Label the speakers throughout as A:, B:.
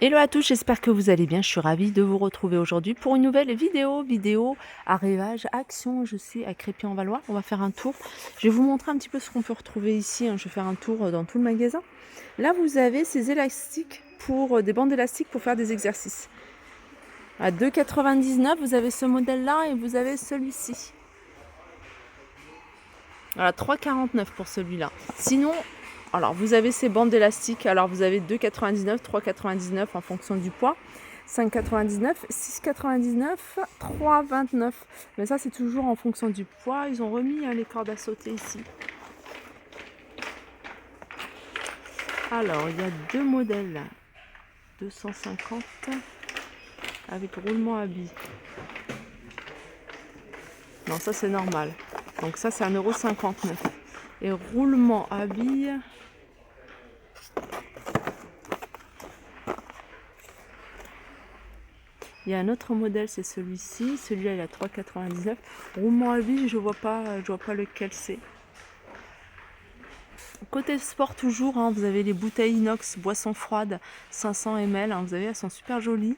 A: Hello à tous, j'espère que vous allez bien. Je suis ravie de vous retrouver aujourd'hui pour une nouvelle vidéo arrivage, action. Je suis à Crépy-en-Valois. On va faire un tour. Je vais vous montrer un petit peu ce qu'on peut retrouver ici. Je vais faire un tour dans tout le magasin. Là, vous avez ces élastiques pour des bandes élastiques pour faire des exercices. À 2,99 €, vous avez ce modèle-là et vous avez celui-ci. Voilà, 3,49 € pour celui-là. Sinon, alors vous avez ces bandes élastiques. Alors vous avez 2,99 €, 3,99 € en fonction du poids. 5,99 €, 6,99 €, 3,29 €. Mais ça, c'est toujours en fonction du poids. Ils ont remis les cordes à sauter ici. Alors, il y a deux modèles. 250 avec roulement à billes. Non, ça, c'est normal. Donc ça, c'est 1,59 €. Et roulement à billes... Il y a un autre modèle, c'est celui-ci. Celui-là, il a 3,99 €. Roulement à billes, je vois pas lequel c'est. Côté sport toujours, vous avez les bouteilles inox, boissons froides, 500 ml. Vous avez, elles sont super jolies.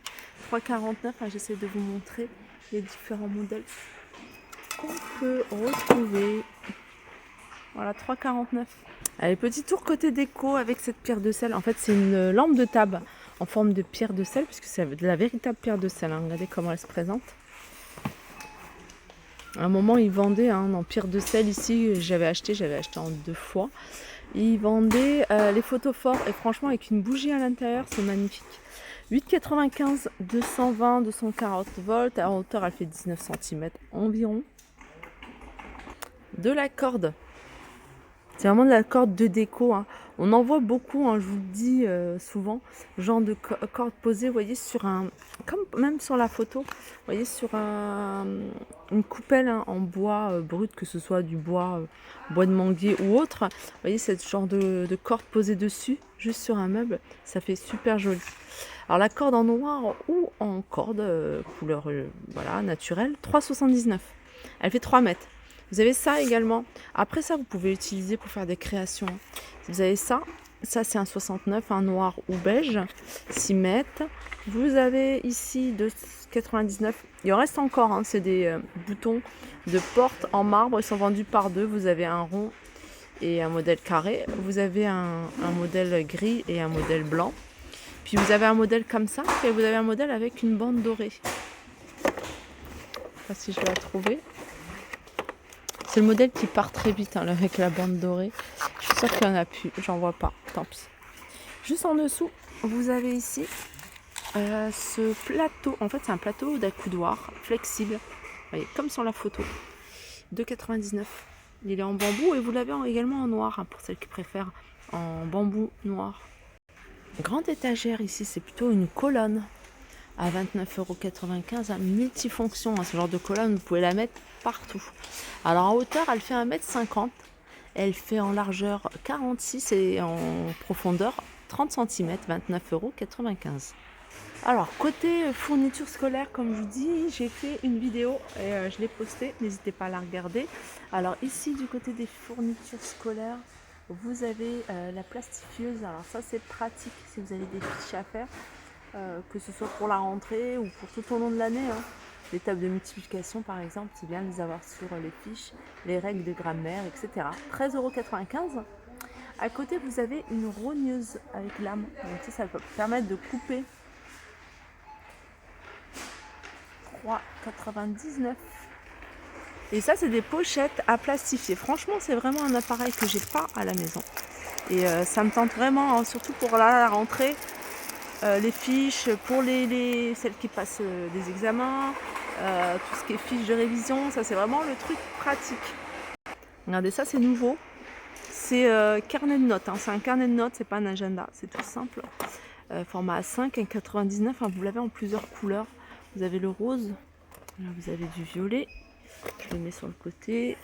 A: 3,49 €. J'essaie de vous montrer les différents modèles qu'on peut retrouver. Voilà, 3,49 €. Allez, petit tour côté déco avec cette pierre de sel. En fait, c'est une lampe de table en forme de pierre de sel, puisque c'est de la véritable pierre de sel. Regardez comment elle se présente. À un moment, ils vendaient en pierre de sel ici. J'avais acheté en 2 fois. Ils vendaient les photophores et franchement, avec une bougie à l'intérieur, c'est magnifique. 8,95 €, 220, 240 volts. À hauteur, elle fait 19 cm environ. De la corde. C'est vraiment de la corde de déco. On en voit beaucoup, je vous le dis souvent, genre de corde posée, vous voyez, sur un, comme même sur la photo, vous voyez, sur une coupelle en bois brut, que ce soit du bois, bois de manguier ou autre. Vous voyez, ce genre de corde posée dessus, juste sur un meuble, ça fait super joli. Alors la corde en noir ou en corde couleur voilà, naturelle, 3,79 €. Elle fait 3 mètres. Vous avez ça également. Après ça, vous pouvez l'utiliser pour faire des créations. Vous avez ça. Ça, c'est un 69, un noir ou beige, 6 mètres. Vous avez ici 2,99 €. Il en reste encore. C'est des boutons de porte en marbre. Ils sont vendus par deux. Vous avez un rond et un modèle carré. Vous avez un modèle gris et un modèle blanc. Puis vous avez un modèle comme ça. Et vous avez un modèle avec une bande dorée. Je ne sais pas si je vais la trouver. C'est le modèle qui part très vite avec la bande dorée. Je suis sûre qu'il n'y en a plus. J'en vois pas. Tant pis. Juste en dessous, vous avez ici ce plateau. En fait, c'est un plateau d'accoudoir flexible. Vous voyez, comme sur la photo. 2,99 €. Il est en bambou et vous l'avez également en noir pour celles qui préfèrent en bambou noir. Grande étagère ici, c'est plutôt une colonne à 29,95 €, multifonction. Ce genre de colonne, vous pouvez la mettre partout. Alors en hauteur, elle fait 1,50 m. Elle fait en largeur 46 et en profondeur 30 cm, 29,95 €. Alors côté fourniture scolaire, comme je vous dis, j'ai fait une vidéo et je l'ai postée. N'hésitez pas à la regarder. Alors ici, du côté des fournitures scolaires, vous avez la plastifieuse. Alors ça, c'est pratique si vous avez des fiches à faire. Que ce soit pour la rentrée ou pour tout au long de l'année. Les tables de multiplication par exemple, c'est bien de les avoir sur les fiches, les règles de grammaire, etc. 13,95 €. À côté, vous avez une rogneuse avec lame. Donc ça peut permettre de couper. 3,99 €. Et ça, c'est des pochettes à plastifier. Franchement, c'est vraiment un appareil que j'ai pas à la maison. Et ça me tente vraiment, surtout pour la rentrée. Les fiches pour celles qui passent des examens, tout ce qui est fiches de révision, ça c'est vraiment le truc pratique. Regardez, ça c'est nouveau, c'est carnet de notes, c'est un carnet de notes, c'est pas un agenda, c'est tout simple. Format A5, 1,99 €, vous l'avez en plusieurs couleurs. Vous avez le rose, là, vous avez du violet, je le mets sur le côté,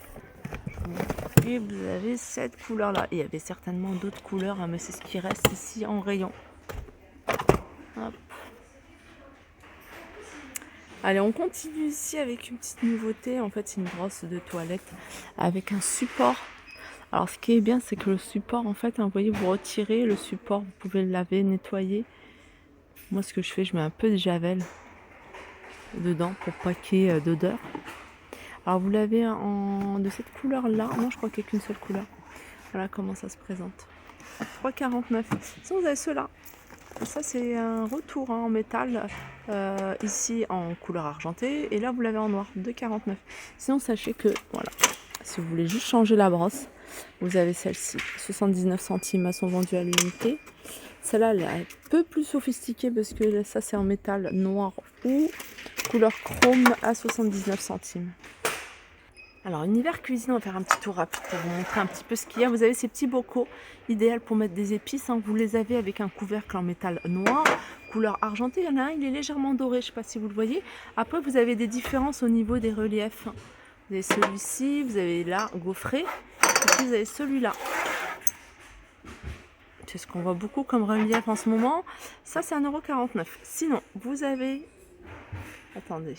A: et vous avez cette couleur là. Il y avait certainement d'autres couleurs, mais c'est ce qui reste ici en rayon. Hop. Allez, on continue ici avec une petite nouveauté. En fait, c'est une brosse de toilette avec un support. Alors, ce qui est bien, c'est que le support, en fait, vous voyez, vous retirez le support, vous pouvez le laver, nettoyer. Moi, ce que je fais, je mets un peu de javel dedans pour pas qu'il y ait d'odeur. Alors, vous l'avez de cette couleur-là. Non, je crois qu'il n'y a qu'une seule couleur. Voilà comment ça se présente. 3,49. Sinon, vous avez ceux-là. Ça, c'est un retour en métal, ici en couleur argentée, et là, vous l'avez en noir, 2,49. Sinon, sachez que, voilà, si vous voulez juste changer la brosse, vous avez celle-ci, 79 centimes, elles sont vendues à l'unité. Celle-là, elle est un peu plus sophistiquée parce que ça, c'est en métal noir ou couleur chrome à 79 centimes. Alors, univers cuisine, on va faire un petit tour rapide pour vous montrer un petit peu ce qu'il y a. Vous avez ces petits bocaux, idéal pour mettre des épices. Hein. Vous les avez avec un couvercle en métal noir, couleur argentée. Il y en a un, il est légèrement doré, je ne sais pas si vous le voyez. Après, vous avez des différences au niveau des reliefs. Vous avez celui-ci, vous avez là, gaufré. Et puis, vous avez celui-là. C'est ce qu'on voit beaucoup comme relief en ce moment. Ça, c'est 1,49 €. Sinon, vous avez... Attendez...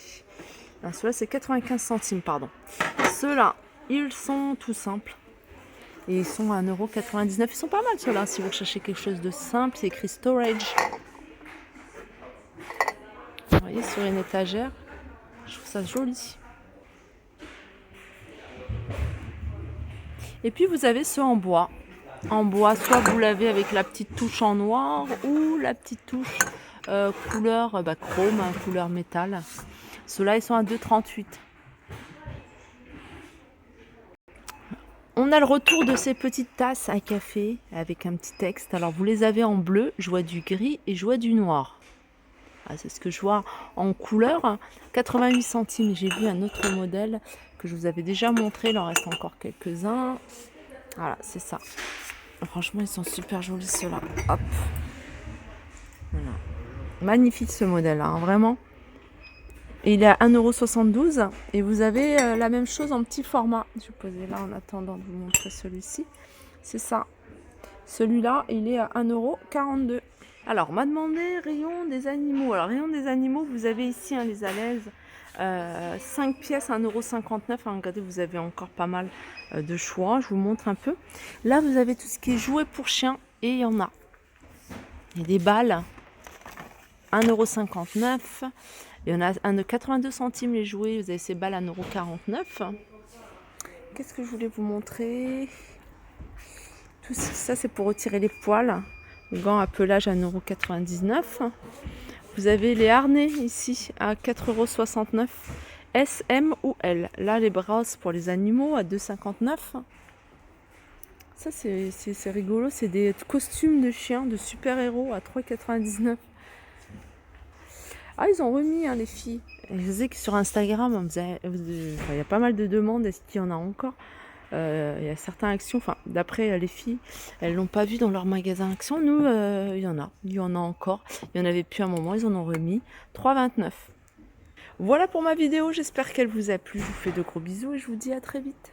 A: Ceux-là, c'est 95 centimes, pardon. Ceux-là, ils sont tout simples. Et ils sont à 1,99 €. Ils sont pas mal, ceux-là. Si vous cherchez quelque chose de simple, c'est écrit storage. Vous voyez, sur une étagère. Je trouve ça joli. Et puis, vous avez ceux en bois. En bois, soit vous l'avez avec la petite touche en noir ou la petite touche couleur chrome, hein, couleur métal. Ceux-là, ils sont à 2,38 €. On a le retour de ces petites tasses à café avec un petit texte. Alors, vous les avez en bleu, je vois du gris et je vois du noir. Ah, c'est ce que je vois en couleur. 88 centimes. J'ai vu un autre modèle que je vous avais déjà montré. Il en reste encore quelques-uns. Voilà, c'est ça. Franchement, ils sont super jolis ceux-là. Hop. Voilà. Magnifique ce modèle, hein, vraiment. Et il est à 1,72 € et vous avez la même chose en petit format. Je vais poser là en attendant de vous montrer celui-ci. C'est ça. Celui-là, il est à 1,42 €. Alors, on m'a demandé rayon des animaux. Alors, rayon des animaux, vous avez ici hein, les alaises. 5 pièces, 1,59 €. Hein, regardez, vous avez encore pas mal de choix. Je vous montre un peu. Là, vous avez tout ce qui est jouet pour chiens et il y en a. Il y a des balles. 1,59 €. Il y en a un de 82 centimes les jouets. Vous avez ces balles à 1,49 €. Qu'est-ce que je voulais vous montrer? Tout ça, c'est pour retirer les poils. Gants à pelage à 1,99 €. Vous avez les harnais ici à 4,69 €. S, M ou L. Là, les brosses pour les animaux à 2,59 €. Ça, c'est rigolo. C'est des costumes de chiens, de super-héros à 3,99 €. Ah, ils ont remis hein, les filles. Et je sais que sur Instagram, il y a pas mal de demandes. Est-ce qu'il y en a encore? Il y a certaines actions, enfin d'après les filles, elles l'ont pas vu dans leur magasin Action. Nous, il y en a encore. Il y en avait plus un moment, ils en ont remis. 3,29 €. Voilà pour ma vidéo. J'espère qu'elle vous a plu. Je vous fais de gros bisous et je vous dis à très vite.